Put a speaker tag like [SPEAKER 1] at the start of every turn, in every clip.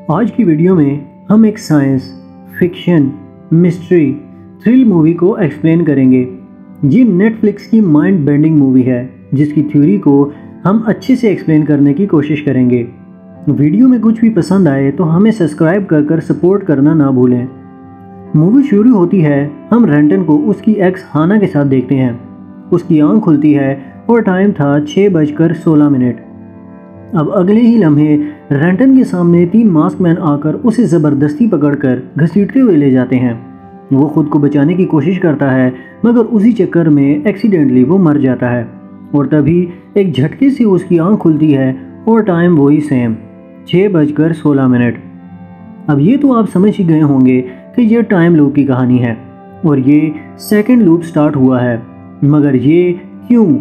[SPEAKER 1] आज की वीडियो में हम एक science fiction mystery thrill movie को एक्सप्लेन करेंगे। ये नेटफ्लिक्स की माइंड बेंडिंग मूवी है जिसकी थ्योरी को हम अच्छे से एक्सप्लेन करने की कोशिश करेंगे। वीडियो में कुछ भी पसंद आए तो हमें सब्सक्राइब कर सपोर्ट करना ना भूलें। मूवी शुरू होती है, हम रेंटन को उसकी एक्स हाना के साथ देखते हैं। उसकी आंख खुलती है और टाइम था 6:16। अब अगले ही लम्हे रेंटन के सामने 3 मास्कमैन आकर उसे ज़बरदस्ती पकड़कर घसीटते हुए ले जाते हैं। वो खुद को बचाने की कोशिश करता है मगर उसी चक्कर में एक्सीडेंटली वो मर जाता है और तभी एक झटके से उसकी आंख खुलती है और टाइम वही सेम 6:16। अब ये तो आप समझ ही गए होंगे कि ये टाइम लूप की कहानी है और ये सेकंड लूप स्टार्ट हुआ है, मगर ये क्यों,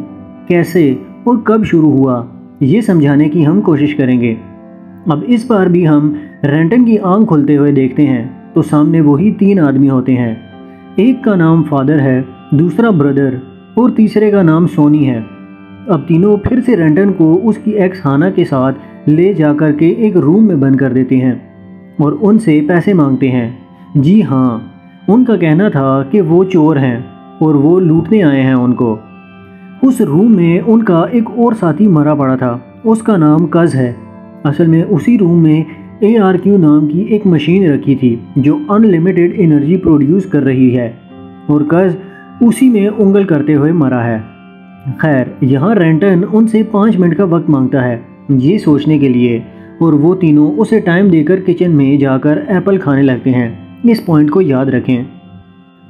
[SPEAKER 1] कैसे और कब शुरू हुआ ये समझाने की हम कोशिश करेंगे। अब इस बार भी हम रेंटन की आंख खुलते हुए देखते हैं तो सामने वही 3 आदमी होते हैं। एक का नाम फादर है, दूसरा ब्रदर और तीसरे का नाम सोनी है। अब तीनों फिर से रेंटन को उसकी एक्स हाना के साथ ले जाकर के एक रूम में बंद कर देते हैं और उनसे पैसे मांगते हैं। जी हाँ, उनका कहना था कि वो चोर हैं और वो लूटने आए हैं उनको। उस रूम में उनका एक और साथी मरा पड़ा था, उसका नाम कज है। असल में उसी रूम में ARQ नाम की एक मशीन रखी थी जो अनलिमिटेड एनर्जी प्रोड्यूस कर रही है और कज उसी में उंगल करते हुए मरा है। खैर, यहाँ रेंटन उनसे 5 मिनट का वक्त मांगता है ये सोचने के लिए और वो तीनों उसे टाइम देकर किचन में जाकर एप्पल खाने लगते हैं। इस पॉइंट को याद रखें।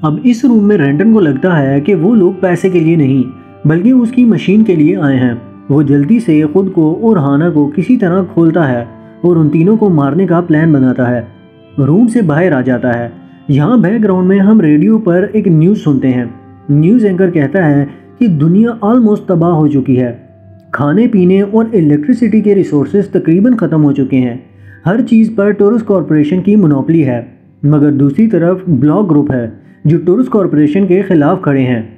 [SPEAKER 1] अब इस रूम में रेंटन को लगता है कि वो लोग पैसे के लिए नहीं बल्कि उसकी मशीन के लिए आए हैं। वो जल्दी से खुद को और हाना को किसी तरह खोलता है और उन तीनों को मारने का प्लान बनाता है। रूम से बाहर आ जाता है। यहाँ बैकग्राउंड में हम रेडियो पर एक न्यूज़ सुनते हैं। न्यूज़ एंकर कहता है कि दुनिया ऑलमोस्ट तबाह हो चुकी है। खाने पीने और इलेक्ट्रिसिटी के रिसोर्सेज तकरीबन ख़त्म हो चुके हैं। हर चीज़ पर टोरस कॉरपोरेशन की मोनोपली है, मगर दूसरी तरफ ब्लॉक ग्रुप है जो टोरस कॉरपोरेशन के खिलाफ खड़े हैं।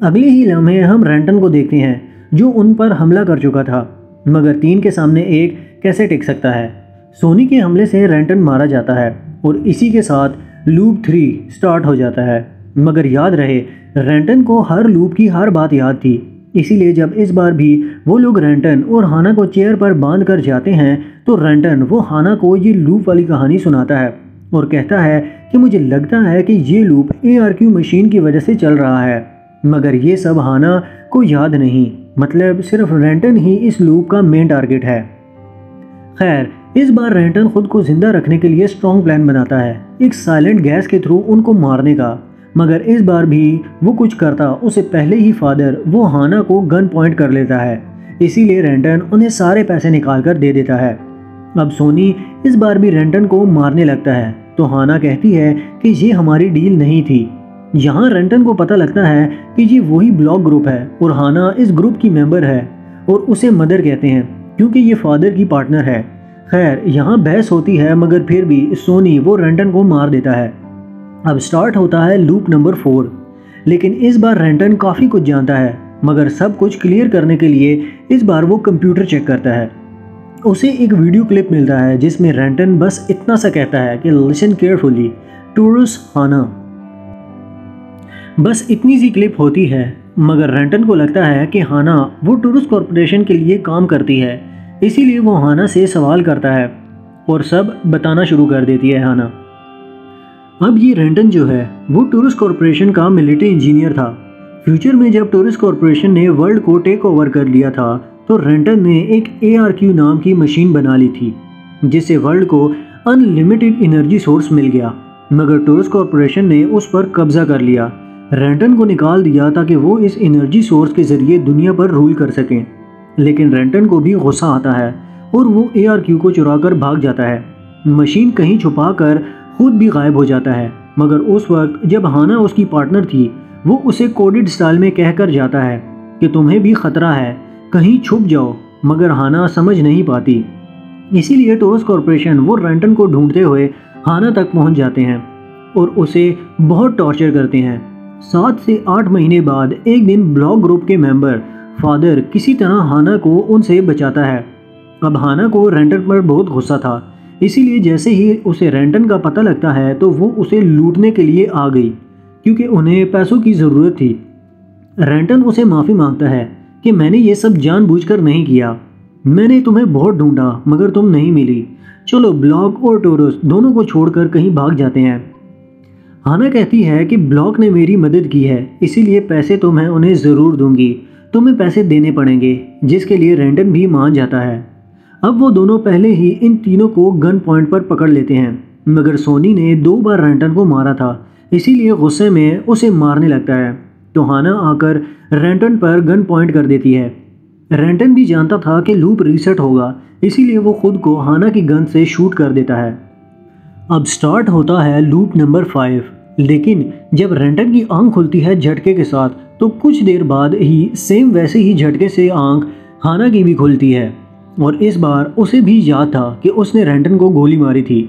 [SPEAKER 1] अगले ही लम्हे हम रेंटन को देखते हैं जो उन पर हमला कर चुका था, मगर 3 के सामने एक कैसे टिक सकता है। सोनी के हमले से रेंटन मारा जाता है और इसी के साथ लूप 3 स्टार्ट हो जाता है। मगर याद रहे, रेंटन को हर लूप की हर बात याद थी, इसीलिए जब इस बार भी वो लोग रेंटन और हाना को चेयर पर बांध कर जाते हैं तो रेंटन वो हाना को ये लूप वाली कहानी सुनाता है और कहता है कि मुझे लगता है कि ये लूप ARQ मशीन की वजह से चल रहा है। मगर ये सब हाना को याद नहीं, मतलब सिर्फ रेंटन ही इस लूप का मेन टारगेट है। खैर, इस बार रेंटन खुद को जिंदा रखने के लिए स्ट्रॉन्ग प्लान बनाता है, एक साइलेंट गैस के थ्रू उनको मारने का। मगर इस बार भी वो कुछ करता उससे पहले ही फादर वो हाना को गन पॉइंट कर लेता है, इसीलिए रेंटन उन्हें सारे पैसे निकाल कर दे देता है। अब सोनी इस बार भी रेंटन को मारने लगता है तो हाना कहती है कि ये हमारी डील नहीं थी। यहाँ रेंटन को पता लगता है कि ये वही ब्लॉक ग्रुप है और हाना इस ग्रुप की मेंबर है और उसे मदर कहते हैं क्योंकि ये फादर की पार्टनर है। खैर, यहाँ बहस होती है मगर फिर भी सोनी वो रेंटन को मार देता है। अब स्टार्ट होता है लूप नंबर 4, लेकिन इस बार रेंटन काफ़ी कुछ जानता है, मगर सब कुछ क्लियर करने के लिए इस बार वो कंप्यूटर चेक करता है। उसे एक वीडियो क्लिप मिलता है जिसमें रेंटन बस इतना सा कहता है कि लिसन केयरफुली टोरस हाना। बस इतनी सी क्लिप होती है, मगर रेंटन को लगता है कि हाना वो टोरस कॉरपोरेशन के लिए काम करती है, इसीलिए वो हाना से सवाल करता है और सब बताना शुरू कर देती है हाना। अब ये रेंटन जो है वो टोरस कॉरपोरेशन का मिलिट्री इंजीनियर था। फ्यूचर में जब टोरस कॉरपोरेशन ने वर्ल्ड को टेक ओवर कर लिया था तो रेंटन ने एक ARQ नाम की मशीन बना ली थी जिससे वर्ल्ड को अनलिमिटेड एनर्जी सोर्स मिल गया, मगर टोरस कॉरपोरेशन ने उस पर कब्जा कर लिया। रेंटन को निकाल दिया ताकि वो इस एनर्जी सोर्स के ज़रिए दुनिया पर रूल कर सकें, लेकिन रेंटन को भी गुस्सा आता है और वो ARQ को चुराकर भाग जाता है। मशीन कहीं छुपा कर खुद भी गायब हो जाता है, मगर उस वक्त जब हाना उसकी पार्टनर थी वो उसे कोडेड स्टाइल में कहकर जाता है कि तुम्हें भी खतरा है, कहीं छुप जाओ, मगर हाना समझ नहीं पाती। इसीलिए टोरस कॉरपोरेशन वो रेंटन को ढूंढते हुए हाना तक पहुंच जाते हैं और उसे बहुत टॉर्चर करते हैं। 7 से 8 महीने बाद एक दिन ब्लॉक ग्रुप के मेंबर फादर किसी तरह हाना को उनसे बचाता है। अब हाना को रेंटन पर बहुत गुस्सा था, इसीलिए जैसे ही उसे रेंटन का पता लगता है तो वो उसे लूटने के लिए आ गई, क्योंकि उन्हें पैसों की ज़रूरत थी। रेंटन उसे माफ़ी मांगता है कि मैंने ये सब जानबूझकर नहीं किया, मैंने तुम्हें बहुत ढूंढा मगर तुम नहीं मिली। चलो ब्लॉक और टोरस दोनों को छोड़कर कहीं भाग जाते हैं। हाना कहती है कि ब्लॉक ने मेरी मदद की है, इसीलिए पैसे तो मैं उन्हें ज़रूर दूंगी, तुम्हें पैसे देने पड़ेंगे, जिसके लिए रेंटन भी मान जाता है। अब वो दोनों पहले ही इन तीनों को गन पॉइंट पर पकड़ लेते हैं, मगर सोनी ने 2 बार रेंटन को मारा था, इसीलिए गुस्से में उसे मारने लगता है। तो हाना आकर रेंटन पर गन पॉइंट कर देती है। रेंटन भी जानता था कि लूप रीसेट होगा, इसीलिए वो खुद को हाना की गन से शूट कर देता है। अब स्टार्ट होता है लूप नंबर 5, लेकिन जब रेंटन की आंख खुलती है झटके के साथ, तो कुछ देर बाद ही सेम वैसे ही झटके से आंख हाना की भी खुलती है, और इस बार उसे भी याद था कि उसने रेंटन को गोली मारी थी।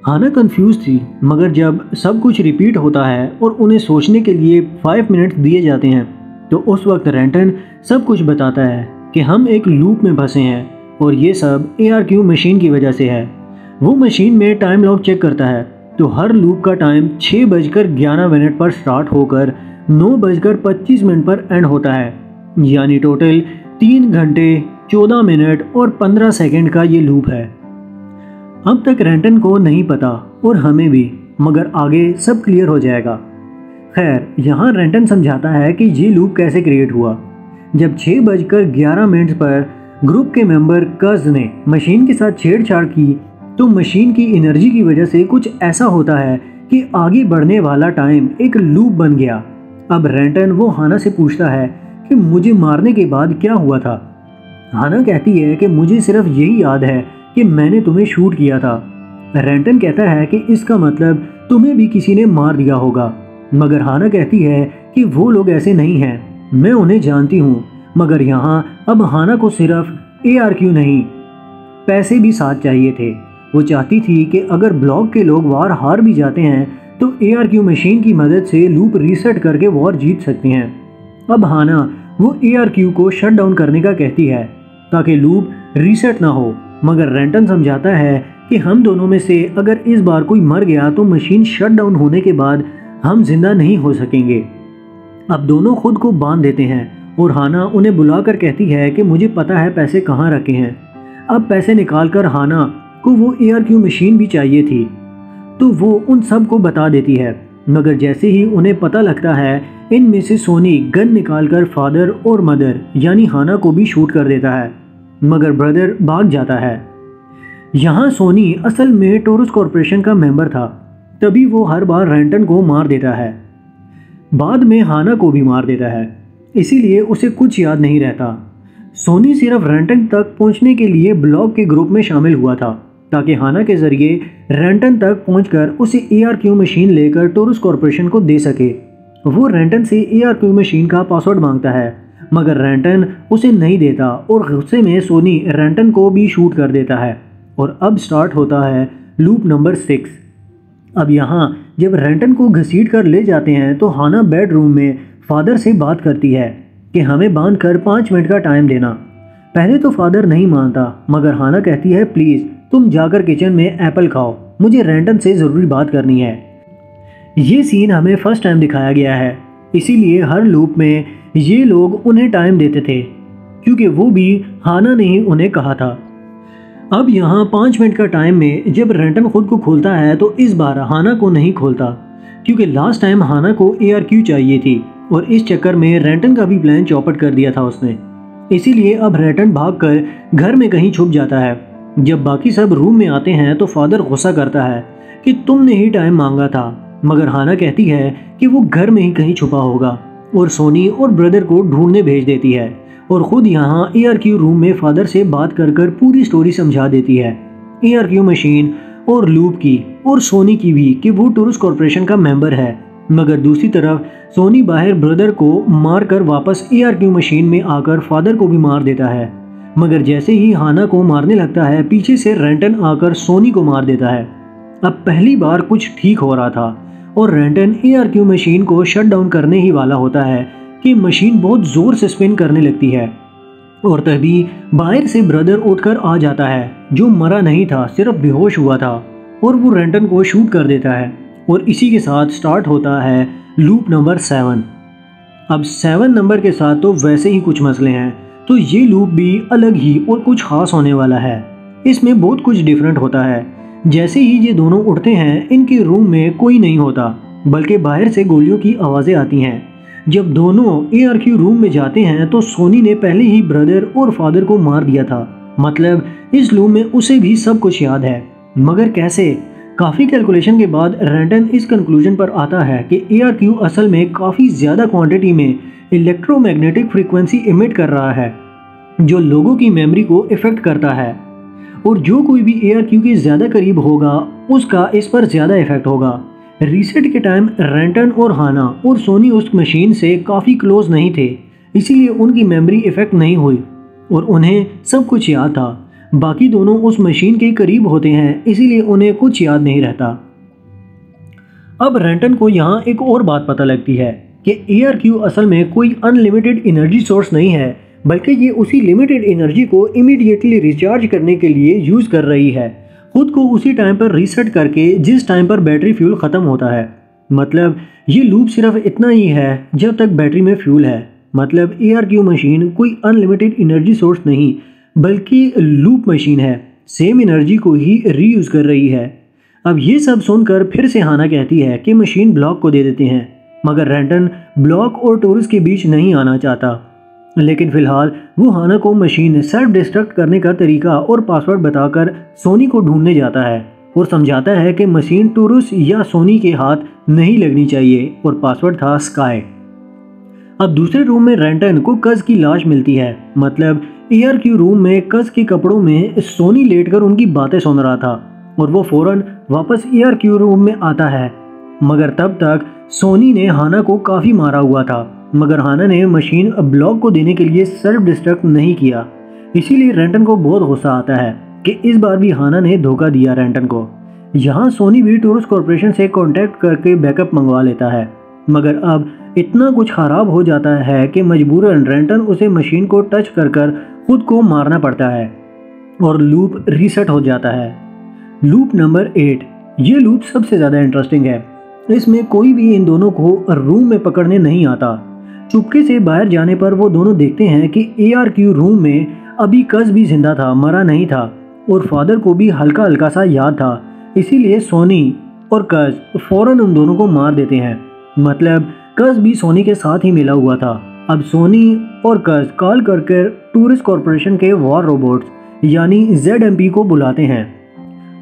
[SPEAKER 1] हाना कंफ्यूज थी, मगर जब सब कुछ रिपीट होता है और उन्हें सोचने के लिए 5 मिनट दिए जाते हैं, तो उस वक्त रेंटन सब कुछ बताता है कि हम एक लूप में फंसे हैं और ये सब ARQ मशीन की वजह से है। वो मशीन में टाइम लॉक चेक करता है, तो हर लूप का टाइम 6:11 पर स्टार्ट होकर 9:25 पर एंड होता है, यानी टोटल 3 घंटे 14 मिनट और 15 सेकंड का ये लूप है। अब तक रेंटन को नहीं पता और हमें भी, मगर आगे सब क्लियर हो जाएगा। खैर, यहाँ रेंटन समझाता है कि ये लूप कैसे क्रिएट हुआ। जब 6:11 पर ग्रुप के मेंबर कज ने मशीन के साथ छेड़छाड़ की, तो मशीन की एनर्जी की वजह से कुछ ऐसा होता है कि आगे बढ़ने वाला टाइम एक लूप बन गया। अब रेंटन वो हाना से पूछता है कि मुझे मारने के बाद क्या हुआ था। हाना कहती है कि मुझे सिर्फ यही याद है कि मैंने तुम्हें शूट किया था। रेंटन कहता है कि इसका मतलब तुम्हें भी किसी ने मार दिया होगा, मगर हाना कहती है कि वो लोग ऐसे नहीं हैं, मैं उन्हें जानती हूँ। मगर यहाँ अब हाना को सिर्फ ARQ नहीं, पैसे भी साथ चाहिए थे। वो चाहती थी कि अगर ब्लॉक के लोग वॉर हार भी जाते हैं तो ARQ मशीन की मदद से लूप रीसेट करके वॉर जीत सकती हैं। अब हाना वो ARQ को शट डाउन करने का कहती है ताकि लूप रीसेट ना हो, मगर रेंटन समझाता है कि हम दोनों में से अगर इस बार कोई मर गया तो मशीन शट डाउन होने के बाद हम जिंदा नहीं हो सकेंगे। अब दोनों खुद को बांध देते हैं और हाना उन्हें बुलाकर कहती है कि मुझे पता है पैसे कहाँ रखे हैं। अब पैसे निकालकर हाना को वो ARQ मशीन भी चाहिए थी, तो वो उन सब को बता देती है, मगर जैसे ही उन्हें पता लगता है इनमें से सोनी गन निकालकर फादर और मदर यानी हाना को भी शूट कर देता है, मगर ब्रदर भाग जाता है। यहाँ सोनी असल में टोरस कॉरपोरेशन का मेंबर था, तभी वो हर बार रेंटन को मार देता है, बाद में हाना को भी मार देता है, इसीलिए उसे कुछ याद नहीं रहता। सोनी सिर्फ रेंटन तक पहुंचने के लिए ब्लॉक के ग्रुप में शामिल हुआ था ताकि हाना के जरिए रेंटन तक पहुंचकर उसे ARQ मशीन लेकर टोरस कॉरपोरेशन को दे सके। वो रेंटन से ARQ मशीन का पासवर्ड मांगता है, मगर रेंटन उसे नहीं देता और गुस्से में सोनी रेंटन को भी शूट कर देता है। और अब स्टार्ट होता है लूप नंबर 6। अब यहाँ जब रेंटन को घसीट कर ले जाते हैं तो हाना बेडरूम में फादर से बात करती है कि हमें बांध कर 5 मिनट का टाइम देना। पहले तो फादर नहीं मानता, मगर हाना कहती है प्लीज़ तुम जाकर किचन में एप्पल खाओ, मुझे रेंटन से ज़रूरी बात करनी है। ये सीन हमें फर्स्ट टाइम दिखाया गया है, इसीलिए हर लूप में ये लोग उन्हें टाइम देते थे, क्योंकि वो भी हाना ने ही उन्हें कहा था। अब यहाँ 5 मिनट का टाइम में जब रेंटन खुद को खोलता है तो इस बार हाना को नहीं खोलता, क्योंकि लास्ट टाइम हाना को ARQ चाहिए थी और इस चक्कर में रेंटन का भी प्लान चौपट कर दिया था उसने। इसीलिए अब रेंटन भागकर घर में कहीं छुप जाता है। जब बाकी सब रूम में आते हैं तो फादर गुस्सा करता है कि तुमने ही टाइम मांगा था, मगर हाना कहती है कि वो घर में ही कहीं छुपा होगा और सोनी और ब्रदर को ढूंढने भेज देती है और ख़ुद यहाँ ARQ रूम में फादर से बात कर पूरी स्टोरी समझा देती है, ARQ मशीन और लूप की और सोनी की भी, कि वो टोरस कॉरपोरेशन का मेंबर है। मगर दूसरी तरफ सोनी बाहर ब्रदर को मारकर वापस ARQ मशीन में आकर फादर को भी मार देता है, मगर जैसे ही हाना को मारने लगता है पीछे से रेंटन आकर सोनी को मार देता है। अब पहली बार कुछ ठीक हो रहा था और रेंटन ARQ मशीन को शट डाउन करने ही वाला होता है कि मशीन बहुत ज़ोर से स्पिन करने लगती है और तभी बाहर से ब्रदर उठकर आ जाता है, जो मरा नहीं था, सिर्फ बेहोश हुआ था, और वो रेंटन को शूट कर देता है। और इसी के साथ स्टार्ट होता है लूप नंबर 7। अब 7 नंबर के साथ तो वैसे ही कुछ मसले हैं, तो ये लूप भी अलग ही और कुछ खास होने वाला है। इसमें बहुत कुछ डिफरेंट होता है। जैसे ही ये दोनों उठते हैं, इनके रूम में कोई नहीं होता, बल्कि बाहर से गोलियों की आवाज़ें आती हैं। जब दोनों ARQ रूम में जाते हैं तो सोनी ने पहले ही ब्रदर और फादर को मार दिया था। मतलब इस लूप में उसे भी सब कुछ याद है, मगर कैसे? काफ़ी कैलकुलेशन के बाद रेंटन इस कंक्लूजन पर आता है कि ARQ असल में काफ़ी ज़्यादा क्वांटिटी में इलेक्ट्रोमैग्नेटिक फ्रीक्वेंसी इमिट कर रहा है, जो लोगों की मेमोरी को इफेक्ट करता है, और जो कोई भी ARQ के ज़्यादा करीब होगा उसका इस पर ज़्यादा इफेक्ट होगा। रीसेट के टाइम रेंटन और हाना और सोनी उस मशीन से काफ़ी क्लोज नहीं थे, इसीलिए उनकी मेमोरी इफेक्ट नहीं हुई और उन्हें सब कुछ याद था। बाकी दोनों उस मशीन के करीब होते हैं, इसीलिए उन्हें कुछ याद नहीं रहता। अब रेंटन को यहाँ एक और बात पता लगती है कि ARQ असल में कोई अनलिमिटेड एनर्जी सोर्स नहीं है, बल्कि ये उसी लिमिटेड एनर्जी को इमीडिएटली रिचार्ज करने के लिए यूज़ कर रही है, खुद को उसी टाइम पर रीसेट करके जिस टाइम पर बैटरी फ्यूल ख़त्म होता है। मतलब ये लूप सिर्फ इतना ही है जब तक बैटरी में फ्यूल है। मतलब ARQ मशीन कोई अनलिमिटेड एनर्जी सोर्स नहीं, बल्कि लूप मशीन है, सेम एनर्जी को ही रीयूज़ कर रही है। अब ये सब सुनकर फिर से हाना कहती है कि मशीन ब्लॉक को दे देते हैं, मगर रेंटन ब्लॉक और टोरस के बीच नहीं आना चाहता। लेकिन फिलहाल वो हाना को मशीन सेल्फ डिस्ट्रक्ट करने का तरीका और पासवर्ड बताकर सोनी को ढूंढने जाता है और समझाता है कि मशीन टोरस या सोनी के हाथ नहीं लगनी चाहिए, और पासवर्ड था स्काई। अब दूसरे रूम में रेंटन को कज की लाश मिलती है। मतलब ARQ रूम में कज के कपड़ों में सोनी लेटकर उनकी बातें सुन रहा था और वो फौरन वापस ARQ रूम में आता है, मगर तब तक सोनी ने हाना को काफ़ी मारा हुआ था, मगर हाना ने मशीन ब्लॉक को देने के लिए सेल्फ डिस्ट्रक्ट नहीं किया। इसीलिए रेंटन को बहुत गुस्सा आता है कि इस बार भी हाना ने धोखा दिया रेंटन को। यहाँ सोनी भी टूरिस कॉरपोरेशन से कांटेक्ट करके बैकअप मंगवा लेता है, मगर अब इतना कुछ खराब हो जाता है कि मजबूरन रेंटन उसे मशीन को टच कर खुद को मारना पड़ता है और लूप रीसेट हो जाता है। लूप नंबर 8, ये लूप सबसे ज़्यादा इंटरेस्टिंग है। इसमें कोई भी इन दोनों को रूम में पकड़ने नहीं आता। चुपके से बाहर जाने पर वो दोनों देखते हैं कि ARQ रूम में अभी कज भी जिंदा था, मरा नहीं था, और फादर को भी हल्का हल्का सा याद था। इसीलिए सोनी और कज फौरन उन दोनों को मार देते हैं। मतलब कज भी सोनी के साथ ही मिला हुआ था। अब सोनी और कज कॉल करके टूरिस्ट कॉरपोरेशन के वॉर रोबोट्स यानी ZMP को बुलाते हैं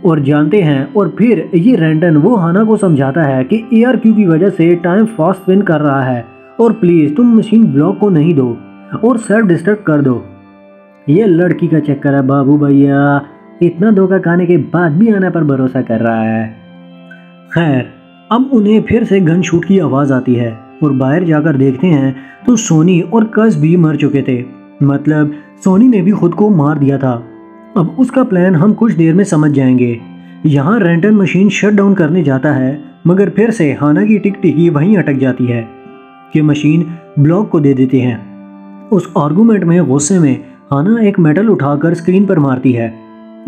[SPEAKER 1] और जानते हैं, और फिर ये रेंटन वो हाना को समझाता है कि ARQ की वजह से टाइम फास्ट स्पिन कर रहा है और प्लीज़ तुम मशीन ब्लॉक को नहीं दो और सेल्फ डिस्ट्रक्ट कर दो। ये लड़की का चक्कर है बाबू भैया, इतना धोखा खाने के बाद भी आना पर भरोसा कर रहा है। खैर, अब उन्हें फिर से गन शूट की आवाज़ आती है और बाहर जाकर देखते हैं तो सोनी और कज भी मर चुके थे। मतलब सोनी ने भी खुद को मार दिया था। अब उसका प्लान हम कुछ देर में समझ जाएंगे। यहाँ रेंटन मशीन शट डाउन करने जाता है, मगर फिर से हाना की टिकटिकी वहीं अटक जाती है कि मशीन ब्लॉक को दे देते हैं। उस आर्गूमेंट में गुस्से में हाना एक मेटल उठाकर स्क्रीन पर मारती है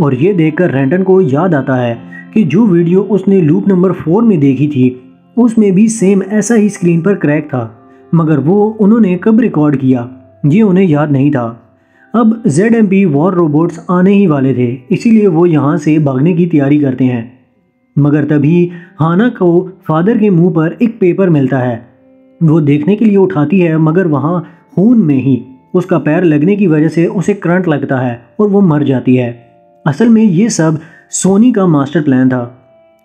[SPEAKER 1] और ये देखकर रेंटन को याद आता है कि जो वीडियो उसने लूप नंबर 4 में देखी थी उसमें भी सेम ऐसा ही स्क्रीन पर क्रैक था, मगर वो उन्होंने कब रिकॉर्ड किया ये उन्हें याद नहीं था। अब ZMP वॉर रोबोट्स आने ही वाले थे, इसीलिए वो यहाँ से भागने की तैयारी करते हैं, मगर तभी हाना को फादर के मुंह पर एक पेपर मिलता है। वो देखने के लिए उठाती है, मगर वहाँ खून में ही उसका पैर लगने की वजह से उसे करंट लगता है और वो मर जाती है। असल में ये सब सोनी का मास्टर प्लान था।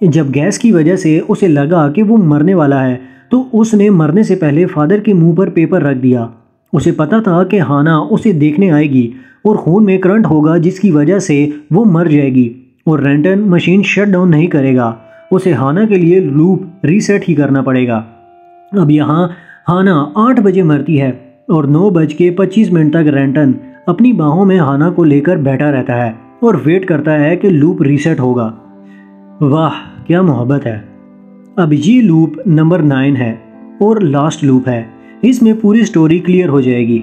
[SPEAKER 1] जब गैस की वजह से उसे लगा कि वो मरने वाला है तो उसने मरने से पहले फादर के मुंह पर पेपर रख दिया। उसे पता था कि हाना उसे देखने आएगी और खून में करंट होगा जिसकी वजह से वो मर जाएगी और रेंटन मशीन शट डाउन नहीं करेगा। उसे हाना के लिए लूप रीसेट ही करना पड़ेगा। अब यहाँ हाना 8 बजे मरती है और 9:25 तक रेंटन अपनी बाहों में हाना को लेकर बैठा रहता है और वेट करता है कि लूप रीसेट होगा। वाह क्या मोहब्बत है। अब ये लूप नंबर 9 है और लास्ट लूप है। इसमें पूरी स्टोरी क्लियर हो जाएगी।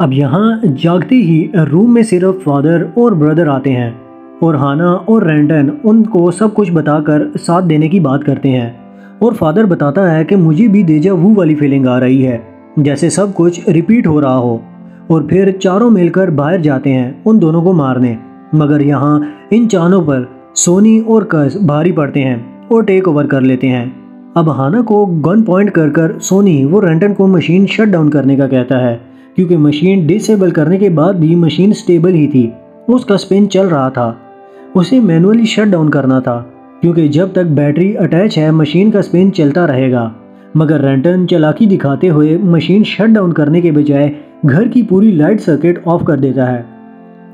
[SPEAKER 1] अब यहाँ जागते ही रूम में सिर्फ फादर और ब्रदर आते हैं और हाना और रेंटन उनको सब कुछ बताकर साथ देने की बात करते हैं। और फादर बताता है कि मुझे भी डेजा वू वाली फीलिंग आ रही है, जैसे सब कुछ रिपीट हो रहा हो। और फिर चारों मिलकर बाहर जाते हैं उन दोनों को मारने। मगर यहाँ इन चारों पर सोनी और कस भारी पड़ते हैं और टेक ओवर कर लेते हैं। अब हाना को गन पॉइंट कर कर सोनी वो रेंटन को मशीन शट डाउन करने का कहता है, क्योंकि मशीन डिसेबल करने के बाद भी मशीन स्टेबल ही थी, उसका स्पिन चल रहा था। उसे मैनुअली शट डाउन करना था, क्योंकि जब तक बैटरी अटैच है मशीन का स्पिन चलता रहेगा। मगर रेंटन चालाकी दिखाते हुए मशीन शट डाउन करने के बजाय घर की पूरी लाइट सर्किट ऑफ कर देता है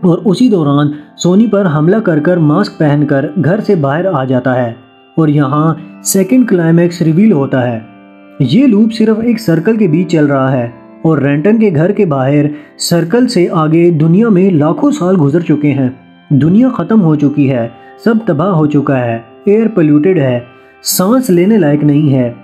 [SPEAKER 1] और उसी दौरान सोनी पर हमला कर कर मास्क पहनकर घर से बाहर आ जाता है। और यहाँ सेकंड क्लाइमैक्स रिवील होता है। ये लूप सिर्फ एक सर्कल के बीच चल रहा है और रेंटन के घर के बाहर सर्कल से आगे दुनिया में लाखों साल गुजर चुके हैं। दुनिया ख़त्म हो चुकी है, सब तबाह हो चुका है, एयर पोल्यूटेड है, सांस लेने लायक नहीं है।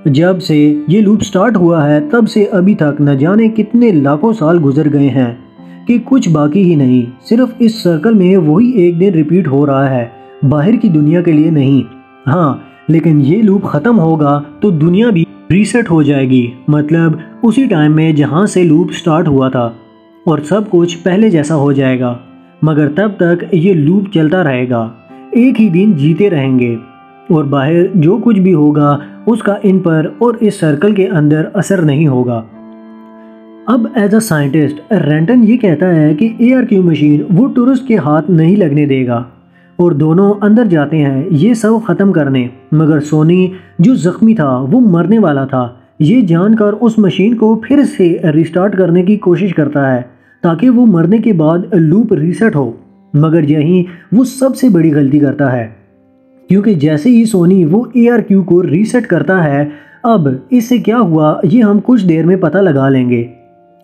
[SPEAKER 1] जब से ये लूप स्टार्ट हुआ है तब से अभी तक न जाने कितने लाखों साल गुजर गए हैं कि कुछ बाकी ही नहीं। सिर्फ इस सर्कल में वही एक दिन रिपीट हो रहा है, बाहर की दुनिया के लिए नहीं। हाँ, लेकिन ये लूप ख़त्म होगा तो दुनिया भी रीसेट हो जाएगी, मतलब उसी टाइम में जहाँ से लूप स्टार्ट हुआ था, और सब कुछ पहले जैसा हो जाएगा। मगर तब तक ये लूप चलता रहेगा, एक ही दिन जीते रहेंगे और बाहर जो कुछ भी होगा उसका इन पर और इस सर्कल के अंदर असर नहीं होगा। अब एज अ साइंटिस्ट रेंटन ये कहता है कि ARQ मशीन वो टूरिस्ट के हाथ नहीं लगने देगा और दोनों अंदर जाते हैं ये सब ख़त्म करने। मगर सोनी जो ज़ख्मी था वो मरने वाला था, ये जानकर उस मशीन को फिर से रिस्टार्ट करने की कोशिश करता है ताकि वो मरने के बाद लूप रीसेट हो। मगर यहीं वो सबसे बड़ी गलती करता है, क्योंकि जैसे ही सोनी वो ARQ को रीसेट करता है, अब इससे क्या हुआ ये हम कुछ देर में पता लगा लेंगे।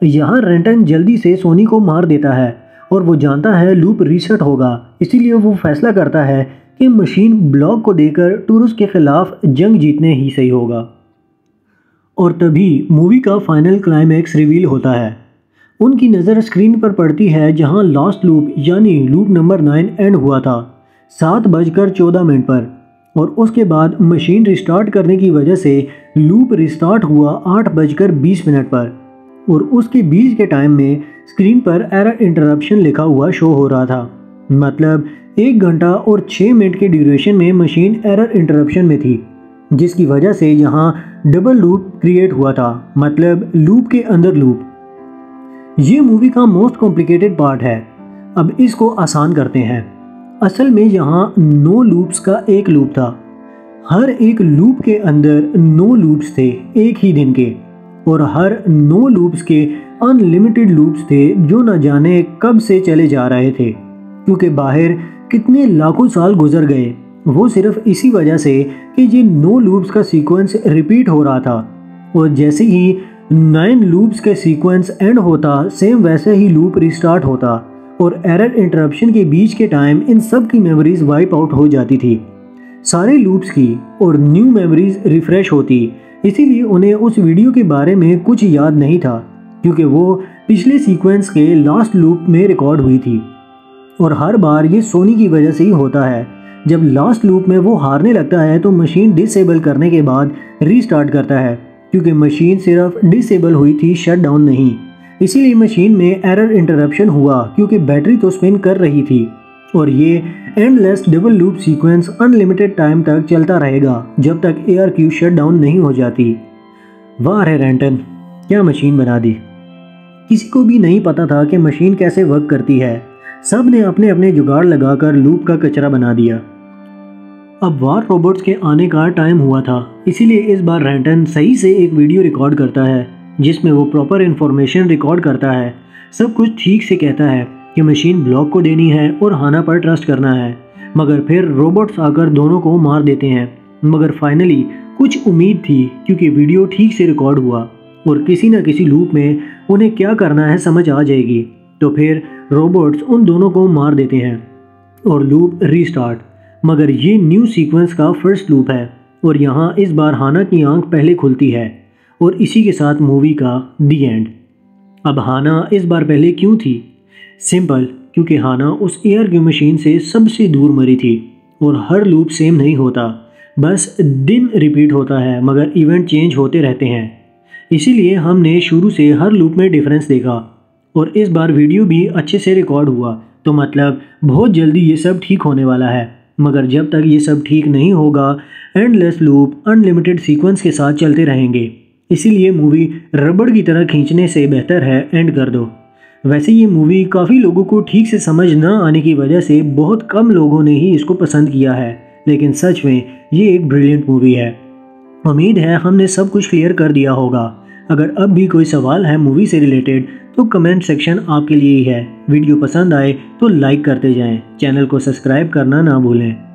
[SPEAKER 1] यहाँ रेंटन जल्दी से सोनी को मार देता है और वो जानता है लूप रीसेट होगा, इसीलिए वो फैसला करता है कि मशीन ब्लॉक को देकर टूरिस्ट के खिलाफ जंग जीतने ही सही होगा। और तभी मूवी का फाइनल क्लाइमैक्स रिवील होता है। उनकी नज़र स्क्रीन पर पड़ती है जहाँ लास्ट लूप यानी लूप नंबर 9 एंड हुआ था 7:14 पर, और उसके बाद मशीन रिस्टार्ट करने की वजह से लूप रिस्टार्ट हुआ 8:20 पर। और उसके बीच के टाइम में स्क्रीन पर एरर इंटरप्शन लिखा हुआ शो हो रहा था, मतलब 1 घंटा और 6 मिनट के ड्यूरेशन में मशीन एरर इंटरप्शन में थी, जिसकी वजह से यहाँ डबल लूप क्रिएट हुआ था, मतलब लूप के अंदर लूप। ये मूवी का मोस्ट कॉम्प्लिकेटेड पार्ट है। अब इसको आसान करते हैं। असल में यहाँ 9 लूप्स का एक लूप था। हर एक लूप के अंदर 9 लूप्स थे एक ही दिन के, और हर 9 लूप्स के अनलिमिटेड लूप्स थे जो न जाने कब से चले जा रहे थे, क्योंकि बाहर कितने लाखों साल गुजर गए वो सिर्फ इसी वजह से कि ये 9 लूप्स का सीक्वेंस रिपीट हो रहा था। और जैसे ही 9 लूप्स के सीक्वेंस एंड होता सेम वैसे ही लूप रिस्टार्ट होता और एरर इंटरप्शन के बीच के टाइम इन सब की मेमोरीज वाइप आउट हो जाती थी, सारे लूप्स की, और न्यू मेमोरीज रिफ्रेश होती। इसीलिए उन्हें उस वीडियो के बारे में कुछ याद नहीं था, क्योंकि वो पिछले सीक्वेंस के लास्ट लूप में रिकॉर्ड हुई थी। और हर बार ये सोनी की वजह से ही होता है। जब लास्ट लूप में वो हारने लगता है तो मशीन डिसेबल करने के बाद रीस्टार्ट करता है, क्योंकि मशीन सिर्फ डिसेबल हुई थी, शट डाउन नहीं। इसीलिए मशीन में एरर इंटरप्शन हुआ, क्योंकि बैटरी तो स्पिन कर रही थी। और ये endless double loop sequence unlimited time तक चलता रहेगा जब तक ARQ शट डाउन नहीं हो जाती। वाह रे रेंटन, क्या मशीन बना दी। किसी को भी नहीं पता था कि मशीन कैसे वर्क करती है, सब ने अपने अपने जुगाड़ लगाकर लूप का कचरा बना दिया। अब वार रोबोट्स के आने का टाइम हुआ था, इसीलिए इस बार रेंटन सही से एक वीडियो रिकॉर्ड करता है जिसमें वो प्रॉपर इन्फॉर्मेशन रिकॉर्ड करता है, सब कुछ ठीक से कहता है कि मशीन ब्लॉक को देनी है और हाना पर ट्रस्ट करना है। मगर फिर रोबोट्स आकर दोनों को मार देते हैं। मगर फाइनली कुछ उम्मीद थी, क्योंकि वीडियो ठीक से रिकॉर्ड हुआ और किसी न किसी लूप में उन्हें क्या करना है समझ आ जाएगी। तो फिर रोबोट्स उन दोनों को मार देते हैं और लूप रीस्टार्ट। मगर ये न्यू सीक्वेंस का फर्स्ट लूप है और यहाँ इस बार हाना की आंख पहले खुलती है और इसी के साथ मूवी का दी एंड। अब हाना इस बार पहले क्यों थी? सिंपल, क्योंकि हाना उस एयर की मशीन से सबसे दूर मरी थी। और हर लूप सेम नहीं होता, बस दिन रिपीट होता है मगर इवेंट चेंज होते रहते हैं। इसीलिए हमने शुरू से हर लूप में डिफरेंस देखा। और इस बार वीडियो भी अच्छे से रिकॉर्ड हुआ, तो मतलब बहुत जल्दी ये सब ठीक होने वाला है। मगर जब तक ये सब ठीक नहीं होगा, एंडलेस लूप अनलिमिटेड सीक्वेंस के साथ चलते रहेंगे। इसीलिए मूवी रबड़ की तरह खींचने से बेहतर है एंड कर दो। वैसे ये मूवी काफ़ी लोगों को ठीक से समझ न आने की वजह से बहुत कम लोगों ने ही इसको पसंद किया है, लेकिन सच में ये एक ब्रिलियंट मूवी है। उम्मीद है हमने सब कुछ क्लियर कर दिया होगा। अगर अब भी कोई सवाल है मूवी से रिलेटेड तो कमेंट सेक्शन आपके लिए ही है। वीडियो पसंद आए तो लाइक करते जाएं, चैनल को सब्सक्राइब करना ना भूलें।